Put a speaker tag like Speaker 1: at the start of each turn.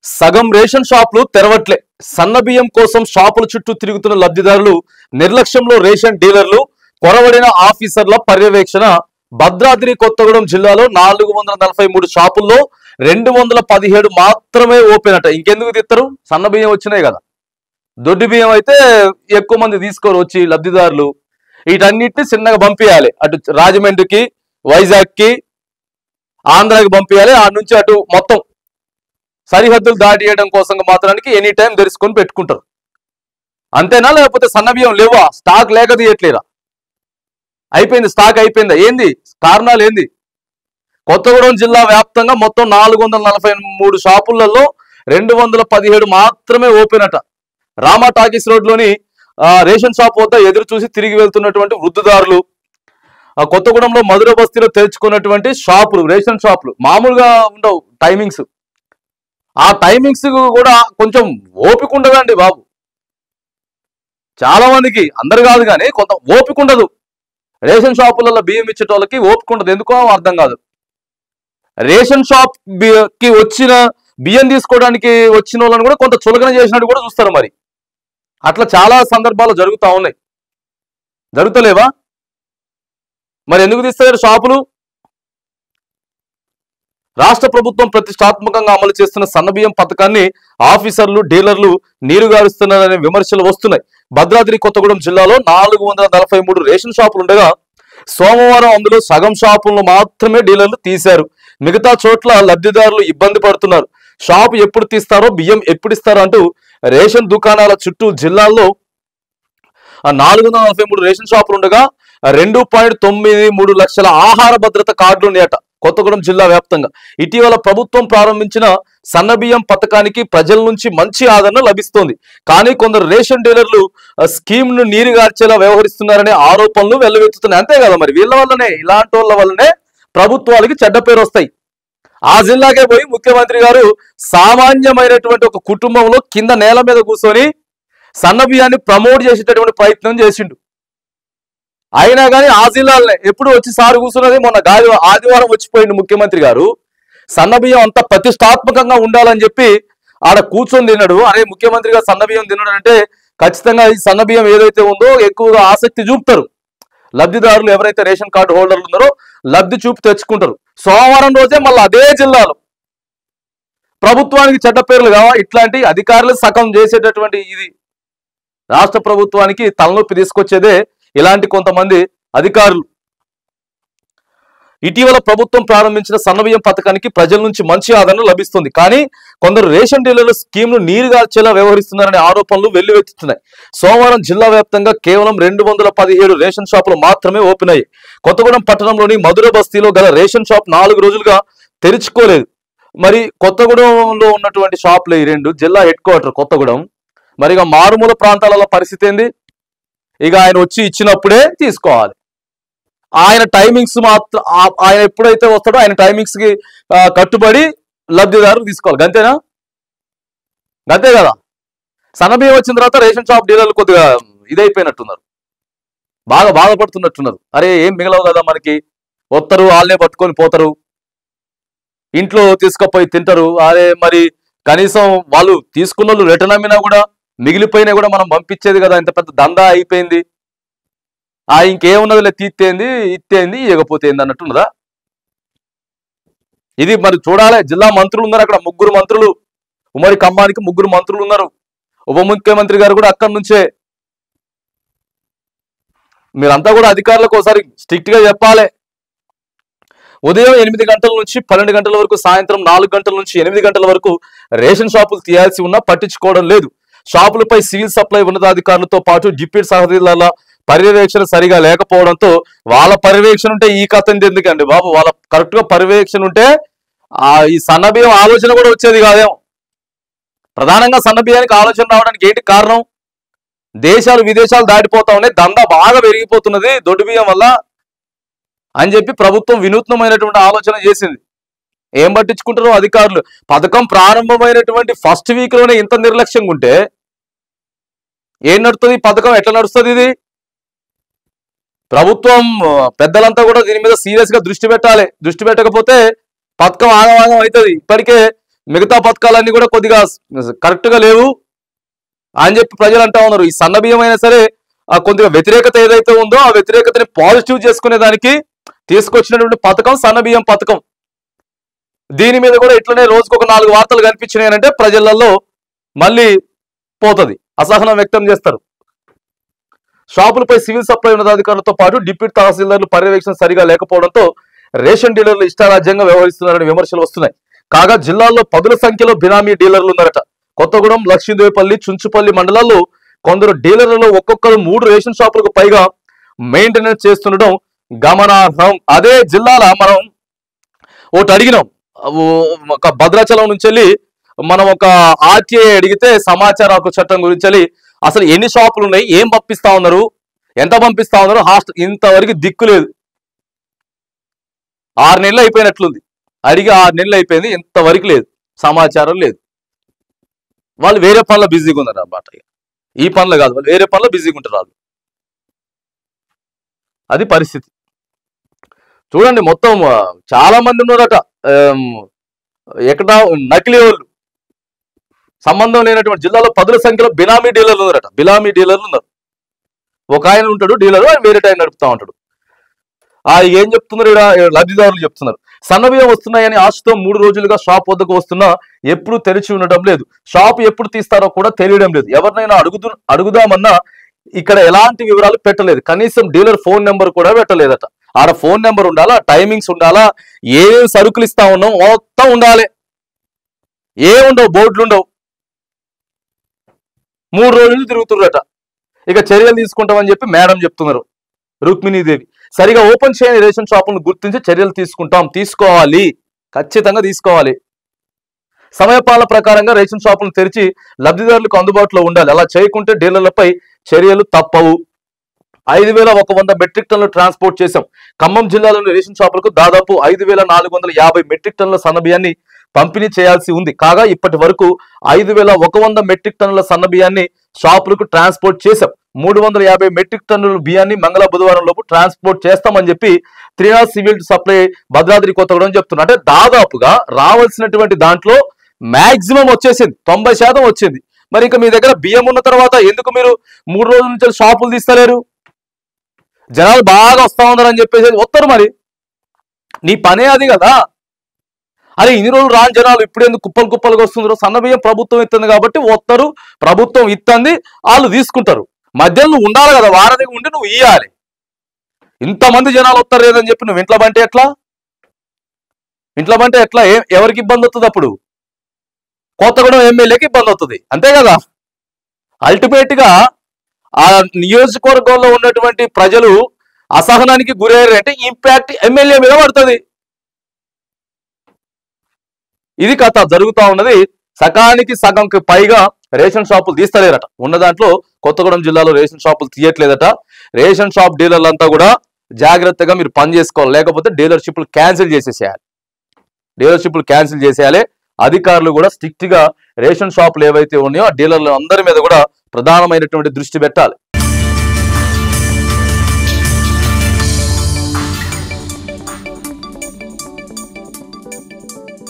Speaker 1: సగం రేషన్ షాపులు తెరవట్లే. సన్న బియ్యం కోసం షాపుల చుట్టూ తిరుగుతున్న లబ్ధిదారులు, నిర్లక్ష్యంలో రేషన్ డీలర్లు, కొరవడిన ఆఫీసర్ల పర్యవేక్షణ. భద్రాద్రి కొత్తగూడెం జిల్లాలో 443 షాపుల్లో 217 మాత్రమే ఓపెన్ అట. ఇంకెందుకు తీస్తారు? సన్న బియ్యం వచ్చినాయి కదా. దొడ్డి బియ్యం అయితే ఎక్కువ మంది తీసుకోరు వచ్చి లబ్ధిదారులు. వీటన్నిటిని చిన్నగా పంపించాలి, అటు రాజమండ్రికి, వైజాగ్కి, ఆంధ్రాకి పంపించాలి. ఆ నుంచి అటు మొత్తం సరిహద్దులు దాటియడం కోసం మాత్రానికి ఎనీ టైం తెరుచుకొని పెట్టుకుంటారు. అంతేనా? లేకపోతే సన్న బియ్యం లేవా? స్టాక్ లేక తీయట్లేరా? అయిపోయింది, స్టాక్ అయిపోయిందా? ఏంది కారణాలు? ఏంది? కొత్తగూడెం జిల్లా వ్యాప్తంగా మొత్తం 443 షాపులలో 217 మాత్రమే ఓపెన్ అట. రామా టాకీస్ రోడ్లోని రేషన్ షాప్ వద్ద ఎదురు చూసి తిరిగి వెళ్తున్నటువంటి వృద్ధుదారులు, కొత్తగూడెంలో మధుర బస్తీలో తెరుచుకున్నటువంటి షాపులు, రేషన్ షాపులు మామూలుగా ఉండవు టైమింగ్స్. ఆ టైమింగ్స్ కూడా కొంచెం ఓపిక ఉండదండి బాబు. చాలా మందికి, అందరు కాదు కానీ కొంత ఓపిక ఉండదు. రేషన్ షాపులలో బియ్యం ఇచ్చేటోళ్ళకి ఓపిక ఉండదు, ఎందుకో అర్థం కాదు. రేషన్ షాప్ కి వచ్చిన బియ్యం తీసుకోవడానికి వచ్చిన వాళ్ళని కూడా కొంత చులకన చేసినట్టు కూడా చూస్తారు. మరి అట్లా చాలా సందర్భాలు జరుగుతూ ఉన్నాయి. జరుగుతలేవా? మరి ఎందుకు తీస్తారు షాపులు? రాష్ట్ర ప్రభుత్వం ప్రతిష్టాత్మకంగా అమలు చేస్తున్న సన్నబియ్యం పథకాన్ని ఆఫీసర్లు, డీలర్లు నీరుగారుస్తున్నారనే విమర్శలు వస్తున్నాయి. భద్రాద్రి కొత్తగూడెం జిల్లాలో 443 రేషన్ షాపులు ఉండగా సోమవారం అందులో సగం షాపులను మాత్రమే డీలర్లు తీశారు. మిగతా చోట్ల లబ్ధిదారులు ఇబ్బంది పడుతున్నారు. షాపు ఎప్పుడు తీస్తారో, బియ్యం ఎప్పుడు ఇస్తారో అంటూ రేషన్ దుకాణాల చుట్టూ జిల్లాల్లో 443 రేషన్ షాపులు ఉండగా 2.93 లక్షల ఆహార భద్రత కార్డులు ఉన్నాయట కొత్తగూడెం జిల్లా వ్యాప్తంగా. ఇటీవల ప్రభుత్వం ప్రారంభించిన సన్నబియ్యం పథకానికి ప్రజల నుంచి మంచి ఆదరణ లభిస్తోంది. కానీ కొందరు రేషన్ డీలర్లు స్కీమ్ ను నీరుగార్చేలా వ్యవహరిస్తున్నారనే ఆరోపణలు వెల్లువెత్తుతున్నాయి. అంతే కదా, మరి వీళ్ళ వల్లనే, ఇలాంటి వాళ్ళ వల్లనే ప్రభుత్వాలకి చెడ్డ పేరు వస్తాయి. ఆ జిల్లాకే పోయి ముఖ్యమంత్రి గారు సామాన్యమైనటువంటి ఒక కుటుంబంలో కింద నేల మీద కూర్చొని సన్నబియ్యాన్ని ప్రమోట్ చేసేటటువంటి ప్రయత్నం చేసిండు. అయినా కానీ ఆ జిల్లాలనే ఎప్పుడు వచ్చి సారు కూర్చున్నది. మొన్న ఆదివారం వచ్చిపోయిండు ముఖ్యమంత్రి గారు. సన్నబియ్యం అంత ప్రతిష్టాత్మకంగా ఉండాలని చెప్పి ఆడ కూర్చొని తిన్నాడు. అరే ముఖ్యమంత్రి గారు సన్నబియ్యం తిన్నాడు అంటే ఖచ్చితంగా ఈ సన్నబియ్యం ఏదైతే ఉందో ఎక్కువగా ఆసక్తి చూపుతారు లబ్ధిదారులు. ఎవరైతే రేషన్ కార్డు హోల్డర్లు ఉన్నారో లబ్ధి చూపి తెచ్చుకుంటారు. సోమవారం రోజే మళ్ళీ అదే జిల్లాలో ప్రభుత్వానికి చెడ్డ పేర్లు కావా? ఇట్లాంటి అధికారులు సగం చేసేటటువంటి ఇది రాష్ట్ర ప్రభుత్వానికి తలనొప్పి తీసుకొచ్చేదే ఇలాంటి కొంతమంది అధికారులు. ఇటీవల ప్రభుత్వం ప్రారంభించిన సన్నబియ్యం పథకానికి ప్రజల నుంచి మంచి ఆదరణ లభిస్తుంది. కానీ కొందరు రేషన్ డీలర్లు స్కీమ్ ను నీరుగార్చేలా వ్యవహరిస్తున్నారనే ఆరోపణలు వెల్లువెత్తుతున్నాయి. సోమవారం జిల్లా వ్యాప్తంగా కేవలం 217 రేషన్ షాపులు మాత్రమే ఓపెన్ అయ్యాయి. కొత్తగూడెం పట్టణంలోని మధుర బస్తీలో గల రేషన్ షాప్ 4 రోజులుగా తెరుచుకోలేదు. మరి కొత్తగూడెంలో ఉన్నటువంటి షాపులు ఈ 2, జిల్లా హెడ్ క్వార్టర్ కొత్తగూడెం. మరి ఇక మారుమూల ప్రాంతాలలో పరిస్థితి ఏంది? ఇక ఆయన వచ్చి ఇచ్చినప్పుడే తీసుకోవాలి. ఆయన టైమింగ్స్ మాత్రం, ఆయన ఎప్పుడైతే వస్తాడో ఆయన టైమింగ్స్ కి కట్టుబడి లబ్ధిదారులు తీసుకోవాలి. గంతేనా? గంతే కదా. సన్నబియ్యం వచ్చిన తర్వాత రేషన్ షాప్ డీలర్లు కొద్దిగా ఇదైపోయినట్టున్నారు, బాగా బాధపడుతున్నట్టున్నారు. అరే ఏం మిగలవు కదా మనకి, వస్తారు వాళ్ళే పట్టుకొని పోతారు, ఇంట్లో తీసుకుపోయి తింటారు. అరే మరి కనీసం వాళ్ళు తీసుకున్న వాళ్ళు రిటర్న్ అమ్మినా కూడా మిగిలిపోయినా కూడా మనం పంపించేది కదా. ఇంత పెద్ద దందా అయిపోయింది. ఇంకేమున్నదిలే, తీత్తేంది, ఇత్తేంది, ఇవ్వకపోతే ఏంది అన్నట్టున్నదా? ఇది మరి చూడాలి. జిల్లా మంత్రులు ఉన్నారు అక్కడ, 3 మంత్రులు. ఉమ్మడి ఖమ్మానికి 3 మంత్రులు ఉన్నారు. ఉప ముఖ్యమంత్రి గారు కూడా అక్కడి నుంచే. మీరంతా కూడా అధికారులకు ఒకసారి స్ట్రిక్ట్ గా చెప్పాలి. ఉదయం 8 గంటల నుంచి 12 గంటల వరకు, సాయంత్రం 4 గంటల నుంచి 8 గంటల వరకు రేషన్ షాపులు తీయాల్సి ఉన్నా పట్టించుకోవడం లేదు. షాపులపై సివిల్ సప్లై ఉన్నతాధికారులతో పాటు డిప్యూటీ సహకారుల పర్యవేక్షణ సరిగా లేకపోవడంతో, వాళ్ళ పర్యవేక్షణ ఉంటే ఈ కథ ఎందుకండి బాబు? వాళ్ళ కరెక్ట్ గా పర్యవేక్షణ ఉంటే ఈ సన్నబియ్యం ఆలోచన కూడా వచ్చేది కాదేమో. ప్రధానంగా సన్నబియ్యానికి ఆలోచన రావడానికి ఏంటి కారణం? దేశాలు విదేశాలు దాటిపోతా ఉన్నాయి, దందా బాగా పెరిగిపోతున్నది దొడ్డు బియ్యం వల్ల అని చెప్పి ప్రభుత్వం వినూత్నమైనటువంటి ఆలోచన చేసింది. ఏం పట్టించుకుంటారో అధికారులు. పథకం ప్రారంభమైనటువంటి ఫస్ట్ వీక్ లోనే ఇంత నిర్లక్ష్యంగా ఉంటే ఏం నడుస్తుంది? పథకం ఎట్లా నడుస్తుంది? ఇది ప్రభుత్వం పెద్దలంతా కూడా దీని మీద సీరియస్ గా దృష్టి పెట్టాలి. దృష్టి పెట్టకపోతే పథకం ఆగమాగం అవుతుంది. ఇప్పటికే మిగతా పథకాలన్నీ కూడా కొద్దిగా కరెక్ట్ గా లేవు అని చెప్పి ప్రజలు అంటా ఉన్నారు. ఈ సన్న బియ్యం అయినా సరే కొద్దిగా వ్యతిరేకత ఏదైతే ఉందో ఆ వ్యతిరేకతని పాజిటివ్ చేసుకునే దానికి తీసుకొచ్చినటువంటి పథకం సన్న బియ్యం పథకం. దీని మీద కూడా ఇట్లనే రోజుకు ఒక 4 వార్తలు కనిపించినాయనంటే ప్రజలలో మళ్ళీ పోతుంది, అసహనం వ్యక్తం చేస్తారు. షాపులపై సివిల్ సప్లై ఉన్నతాధికారులతో పాటు డిప్యూటీ తహసీల్దార్లు పర్యవేక్షణ సరిగా లేకపోవడంతో రేషన్ డీలర్లు ఇష్టారాజ్యంగా వ్యవహరిస్తున్నారని విమర్శలు వస్తున్నాయి. కాగా జిల్లాల్లో పదుల సంఖ్యలో బినామీ డీలర్లు ఉన్నారట. కొత్తగూడెం, లక్ష్మీదేవిపల్లి, చుంచుపల్లి మండలాల్లో కొందరు డీలర్లలో ఒక్కొక్కరు 3 రేషన్ షాపులకు పైగా మెయింటెనెన్స్ చేస్తుండడం గమనార్హం. అదే జిల్లాల మనం ఒకటి అడిగినాం, ఒక భద్రాచలం నుంచి వెళ్ళి మనం ఒక ఆర్టీఐ అడిగితే సమాచార హక్కు చట్టం గురించి వెళ్ళి అసలు ఎన్ని షాపులు ఉన్నాయి, ఏం పంపిస్తా ఉన్నారు, ఎంత పంపిస్తా ఉన్నారు, హాస్టల్ ఇంతవరకు దిక్కు లేదు. 6 నెలలు అయిపోయినట్లుంది, అడిగి 6 నెలలు అయిపోయింది, ఇంతవరకు లేదు, సమాచారం లేదు. వాళ్ళు వేరే పనుల బిజీగా ఉన్నారు అన్నమాట. ఈ పనులు కాదు, వాళ్ళు వేరే పనులు బిజీగా ఉంటారు వాళ్ళు. అది పరిస్థితి. చూడండి, మొత్తం చాలా మంది ఉన్నారట. ఎక్కడ నకిలీ వాళ్ళు, సంబంధం లేనటువంటి జిల్లాలో పదుల సంఖ్యలో బినామీ డీలర్లు ఉన్నారట. బినామీ డీలర్లు ఉన్నారు. ఒక ఆయన ఉంటాడు డీలరు, ఆయన వేరే టైం నడుపుతా ఉంటాడు. ఏం చెప్తున్నారు ఇక్కడ లబ్ధిదారులు చెప్తున్నారు, సన్నబియ్యం వస్తున్నాయని ఆశతో 3 రోజులుగా షాప్ వద్దకు వస్తున్నా ఎప్పుడు తెరిచి ఉండడం లేదు. షాప్ ఎప్పుడు తీస్తారో కూడా తెలియడం లేదు. ఎవరినైనా అడుగుదామన్నా ఇక్కడ ఎలాంటి వివరాలు పెట్టలేదు. కనీసం డీలర్ ఫోన్ నెంబర్ కూడా పెట్టలేదట. ఆడ ఫోన్ నెంబర్ ఉండాలా, టైమింగ్స్ ఉండాలా, ఏమేమి సరుకులు ఇస్తా ఉన్నాం మొత్తం ఉండాలి. ఏముండవు, బోర్డులు ఉండవు. 3 రోజులు తిరుగుతుర్రట. ఇక చర్యలు తీసుకుంటామని చెప్పి మేడం చెప్తున్నారు, రుక్మిణీదేవి. సరిగా ఓపెన్ చేయని రేషన్ షాపులను గుర్తించి చర్యలు తీసుకోవాలి, ఖచ్చితంగా తీసుకోవాలి. సమయపాలన ప్రకారంగా రేషన్ షాపులను తెరిచి లబ్ధిదారులకు అందుబాటులో ఉండాలి. అలా చేయకుంటే డీలర్లపై చర్యలు తప్పవు. 5,100 మెట్రిక్ టన్నులు ట్రాన్స్పోర్ట్ చేశాం. ఖమ్మం జిల్లాలోని రేషన్ షాపులకు దాదాపు 5,450 మెట్రిక్ టన్నుల సన్నబియ్యాన్ని పంపిణీ చేయాల్సి ఉంది. కాగా ఇప్పటి వరకు 5,100 మెట్రిక్ టన్నుల సన్నబియ్యాన్ని షాపులకు ట్రాన్స్పోర్ట్ చేశాం. 350 మెట్రిక్ టన్నుల బియ్యాన్ని మంగళ బుధవారం లోపు ట్రాన్స్పోర్ట్ చేస్తామని చెప్పి త్రినాథ్ సివిల్ సప్లై భద్రాద్రి కొత్తగూడెం చెప్తున్నారు. అంటే దాదాపుగా రావాల్సినటువంటి దాంట్లో మాక్సిమం వచ్చేసింది, 90% వచ్చింది. మరి ఇంకా మీ దగ్గర బియ్యం ఉన్న తర్వాత ఎందుకు మీరు 3 రోజుల నుంచి షాపులు తీస్తలేరు? జనాలు బాగా వస్తా ఉన్నారని చెప్పేసి వస్తారు. మరి నీ పనే అది కదా. అరే ఇన్ని రోజులు రాని జనాలు ఇప్పుడు ఎందుకు కుప్పలు కుప్పలుగా వస్తున్నారు? సన్న బియ్యం ప్రభుత్వం ఇస్తుంది కాబట్టి వస్తారు, ప్రభుత్వం ఇస్తుంది, వాళ్ళు తీసుకుంటారు. మధ్యలో ఉండాలి కదా, వారధిగా ఉండి నువ్వు ఇయ్యాలి. ఇంతమంది జనాలు వస్తారు లేదని చెప్పి నువ్వు ఇంట్లో బంటే ఎట్లా? ఇంట్లో బంటే ఎట్లా? ఎవరికి ఇబ్బంది వస్తుంది? అప్పుడు కొత్తగూడెం ఎమ్మెల్యేకి ఇబ్బంది అవుతుంది, అంతే కదా. అల్టిమేట్ గా ఆ నియోజకవర్గంలో ఉన్నటువంటి ప్రజలు అసహనానికి గురయ్యారంటే ఇంపాక్ట్ ఎమ్మెల్యే మీద పడుతుంది. ఇది కథ జరుగుతూ ఉన్నది. సగానికి సగంకి పైగా రేషన్ షాపులు తీస్తలేరట. ఉన్న దాంట్లో కొత్తగూడెం జిల్లాలో రేషన్ షాపులు తీయట్లేదట. రేషన్ షాప్ డీలర్లంతా కూడా జాగ్రత్తగా మీరు పని చేసుకోవాలి, లేకపోతే డీలర్షిప్లు క్యాన్సిల్ చేసేయాలి. అధికారులు కూడా స్ట్రిక్ట్ గా రేషన్ షాపులు ఏవైతే ఉన్నాయో ఆ డీలర్లు అందరి మీద కూడా ప్రధానమైనటువంటి దృష్టి పెట్టాలి.